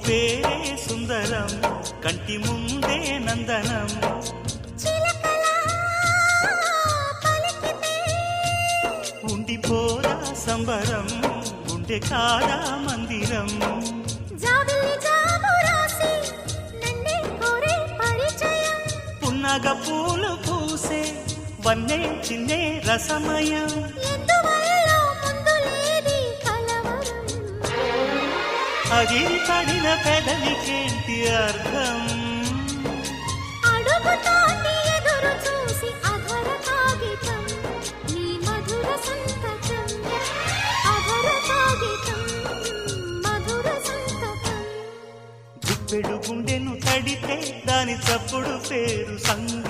పేరే సుందరం కంటి ముందే నందనం ఉండిపోదా సంబరం ఉండే కాదా మందిరం పున్నగ పూలు పూసే వన్నే చిన్నే రసమయం అగిరి పడిన పెదవికేంటి అర్థం గుప్పెడు గుండెను తడితే దాని చప్పుడు పేరు సంగ